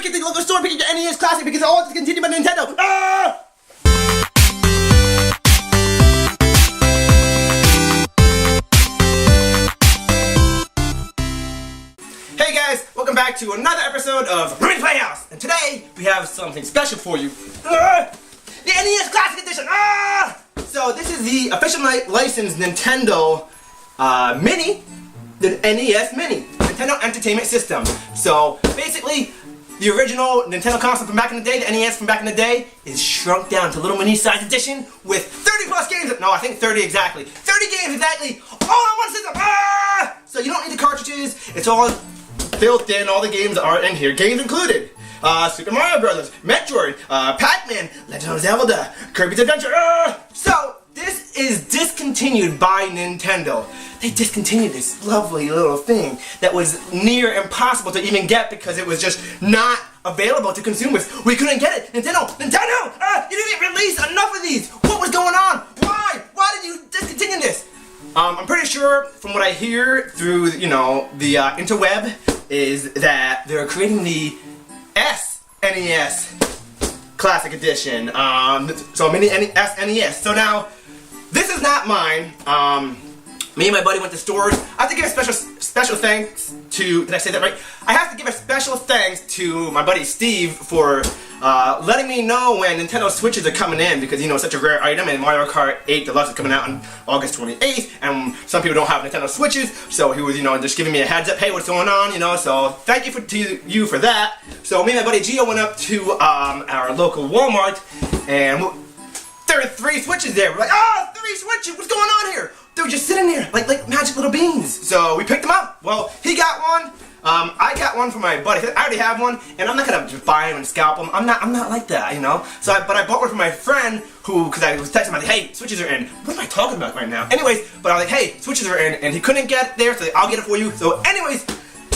quick at the local store, pick up your NES Classic because all is continued by Nintendo. Ah! Hey guys, welcome back to another episode of Wormys Playhouse, and today we have something special for you. The NES Classic Edition. So this is the official licensed Nintendo Mini, the NES Mini, Nintendo Entertainment System. So basically, the original Nintendo console from back in the day, the NES from back in the day, is shrunk down to a little mini size edition with 30 plus games. No, I think 30 exactly. 30 games exactly, all on one system. So you don't need the cartridges. It's all built in. All the games are in here. Games included. Super Mario Brothers, Metroid, Pac-Man, Legend of Zelda, Kirby's Adventure. So this is discontinued by Nintendo. They discontinued this lovely little thing that was near impossible to even get because it was just not available to consumers. We couldn't get it. Nintendo! You didn't release enough of these. What was going on? Why? Why did you discontinue this? I'm pretty sure from what I hear through, the interweb is that they're creating the SNES Classic Edition. So mini SNES. So now, this is not mine. Me and my buddy went to stores. I have to give a special thanks to, did I say that right? I have to give a special thanks to my buddy Steve for letting me know when Nintendo Switches are coming in because, it's such a rare item, and Mario Kart 8 Deluxe is coming out on August 28th, and some people don't have Nintendo Switches, so he was, just giving me a heads up, hey, what's going on, so thank you to you for that. So me and my buddy Gio went up to our local Walmart, and there were 3 Switches there. We're like, 3 Switches, what's going on here? They were just sitting there, like magic little beans. So we picked them up. Well, he got one. I got one for my buddy. I already have one, and I'm not gonna just buy them and scalp them. I'm not like that, So, but I bought one for my friend because I was texting him, like, hey, Switches are in. What am I talking about right now? Anyways, but I was like, hey, Switches are in, and he couldn't get it there, so I'll get it for you. So, anyways,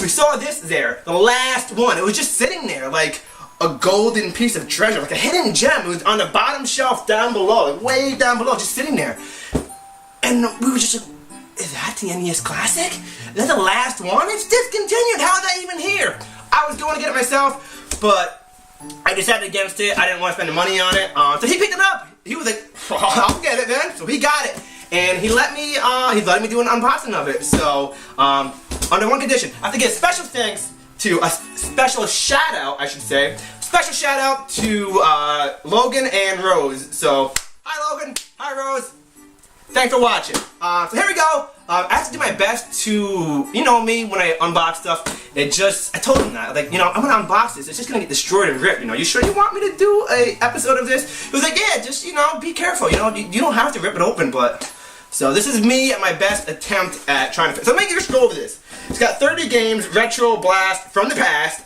we saw this there, the last one. It was just sitting there, like a golden piece of treasure, like a hidden gem. It was on the bottom shelf down below, like way down below, just sitting there. And we were just like, is that the NES Classic? Is that the last one? It's discontinued. How is that even here? I was going to get it myself, but I decided against it. I didn't want to spend the money on it. So he picked it up. He was like, I'll get it then. So he got it. And he let me, he's letting me do an unboxing of it. So, under one condition, I have to give special thanks to, a special shout out, I should say. Special shout out to Logan and Rose. So, hi Logan, hi Rose. Thanks for watching. So here we go. I have to do my best to, me, when I unbox stuff, I told him that, like, I'm gonna unbox this, it's just gonna get destroyed and ripped, you sure you want me to do a episode of this? He was like, yeah, just, be careful, you don't have to rip it open, but, so this is me at my best attempt at trying to, so let me just go over this. It's got 30 games, retro blast from the past,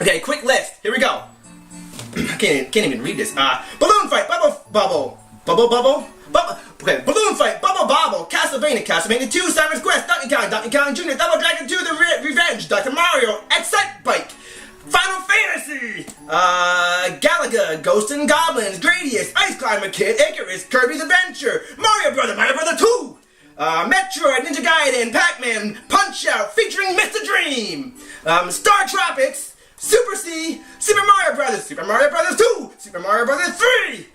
okay, quick list, here we go. I can't even read this. Balloon Fight, Bubble, okay, Balloon Fight, Bubble Bobble, Castlevania 2, Simon's Quest, Donkey Kong Jr., Double Dragon 2, The Revenge, Dr. Mario, Excite Bike, Final Fantasy, Galaga, Ghosts and Goblins, Gradius, Ice Climber Kid, Icarus, Kirby's Adventure, Mario Brother 2, Metroid, Ninja Gaiden, Pac-Man, Punch-Out, featuring Mr. Dream, Star Tropics, Super C, Super Mario Brothers 2, Super Mario Brothers 3,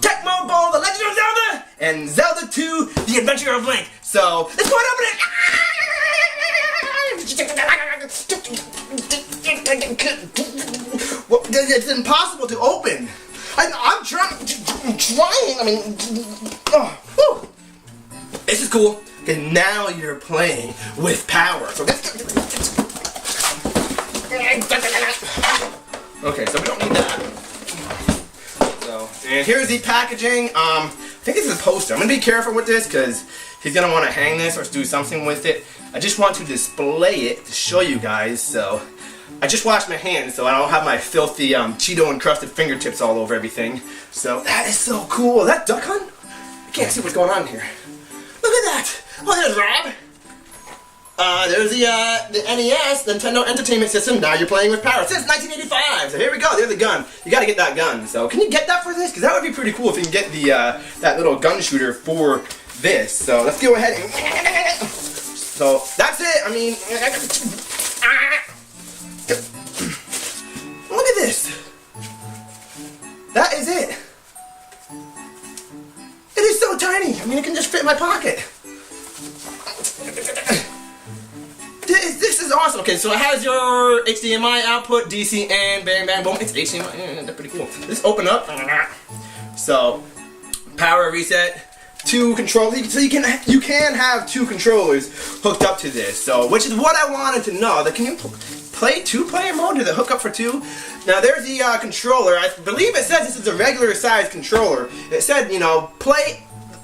Tecmo Bowl, The Legend of Zelda, and Zelda 2, The Adventure of Link. So, let's go and open it! Well, it's impossible to open. I'm trying, This is cool, because now you're playing with power. So okay, so we don't need that. And here's the packaging. I think this is a poster. I'm going to be careful with this because he's going to want to hang this or do something with it. I just want to display it to show you guys. So I just washed my hands so I don't have my filthy Cheeto encrusted fingertips all over everything. So that is so cool. Is that Duck Hunt? I can't see what's going on here. Look at that. Oh, there's Rob. There's the NES, Nintendo Entertainment System. Now you're playing with power since 1985. So here we go. There's the gun. You got to get that gun. So can you get that for this? Because that would be pretty cool if you can get the that little gun shooter for this. So let's go ahead and. So that's it. I mean. fit in my pocket. This is awesome. Okay, so it has your HDMI output, DC, and bang, bang, boom. It's HDMI. That's pretty cool. Just open up. So, power reset. 2 controllers. So you can have 2 controllers hooked up to this. So, which is what I wanted to know. Can you play 2-player mode? Does it hook up for 2? Now there's the controller. I believe it says this is a regular size controller. It said, you know, play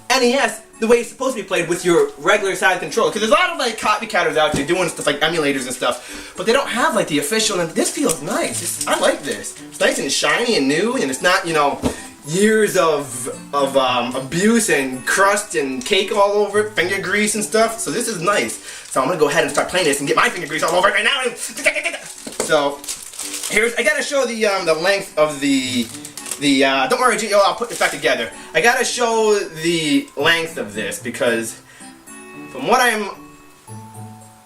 NES the way it's supposed to be played with your regular size controller. Because there's a lot of like copycatters out there doing stuff like emulators and stuff, but they don't have like the official. And this feels nice. I like this. It's nice and shiny and new, and it's not, you know, years of abuse and crust and cake all over it, finger grease and stuff. So this is nice. So I'm gonna go ahead and start playing this and get my finger grease all over it right now. So I gotta show the length of the don't worry, Gio, I'll put this back together. I gotta show the length of this because from what I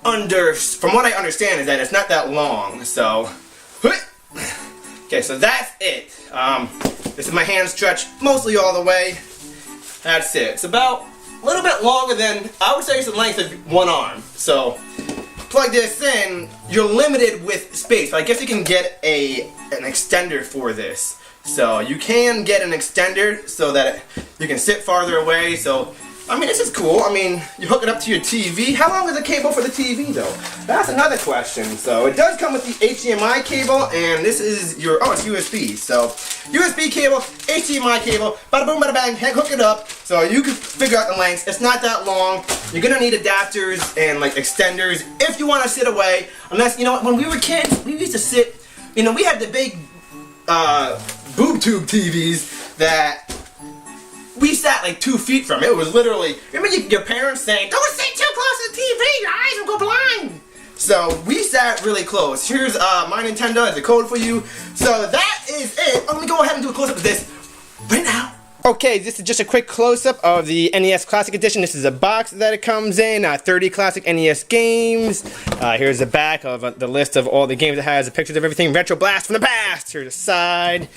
understand is that it's not that long. So okay, so that's it. This is my hand stretched mostly all the way. That's it. It's about a little bit longer than, I would say it's the length of one arm. So, plug this in, you're limited with space. I guess you can get an extender for this. So, you can get an extender so that you can sit farther away. So, I mean, this is cool. I mean, you hook it up to your TV. How long is the cable for the TV, though? That's another question. So, it does come with the HDMI cable, and this is your, oh, it's USB. So, USB cable, HDMI cable, bada boom, bada bang, hook it up. So, you can figure out the lengths. It's not that long. You're gonna need adapters and, like, extenders if you want to sit away. Unless, you know, when we were kids, we used to sit, you know, we had the big, boob tube TVs that we sat like 2 feet from. It was literally, remember your parents saying, don't sit too close to the TV, your eyes will go blind. So we sat really close. Here's my Nintendo, as a code for you. So that is it. I'm gonna go ahead and do a close-up of this right now. Okay, this is just a quick close-up of the NES Classic Edition. This is a box that it comes in, 30 classic NES games. Here's the back of the list of all the games. It has pictures of everything. Retro Blast from the past. Here's the side.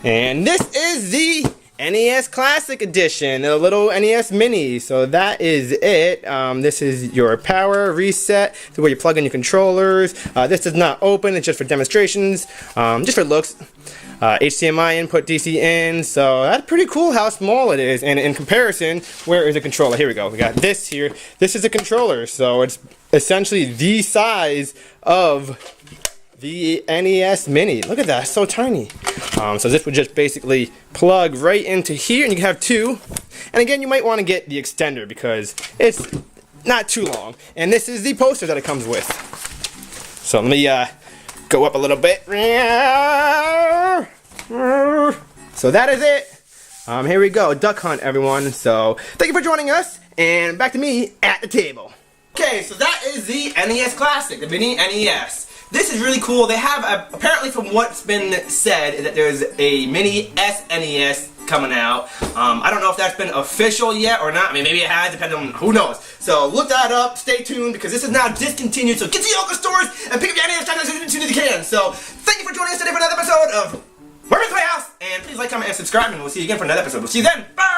And this is the NES Classic Edition, a little NES Mini. So that is it. This is your power reset. This is where you plug in your controllers. This does not open. It's just for demonstrations, just for looks. HDMI input, DC in. So that's pretty cool how small it is. And in comparison, where is the controller? Here we go. We got this here. This is a controller. So it's essentially the size of the NES Mini. Look at that, it's so tiny. So this would just basically plug right into here, and you can have 2. And again, you might want to get the extender because it's not too long. And this is the poster that it comes with. So let me go up a little bit. So that is it. Here we go, Duck Hunt, everyone. So thank you for joining us, and back to me at the table. Okay, so that is the NES Classic, the Mini NES. This is really cool. They have, apparently from what's been said, is that there's a Mini SNES coming out. I don't know if that's been official yet or not. I mean, maybe it has, depending on, who knows. So look that up, stay tuned, because this is now discontinued. So get to your local stores and pick up your NES titles as soon as you can. So thank you for joining us today for another episode of Wormys Playhouse. And please like, comment, and subscribe, and we'll see you again for another episode. We'll see you then. Bye!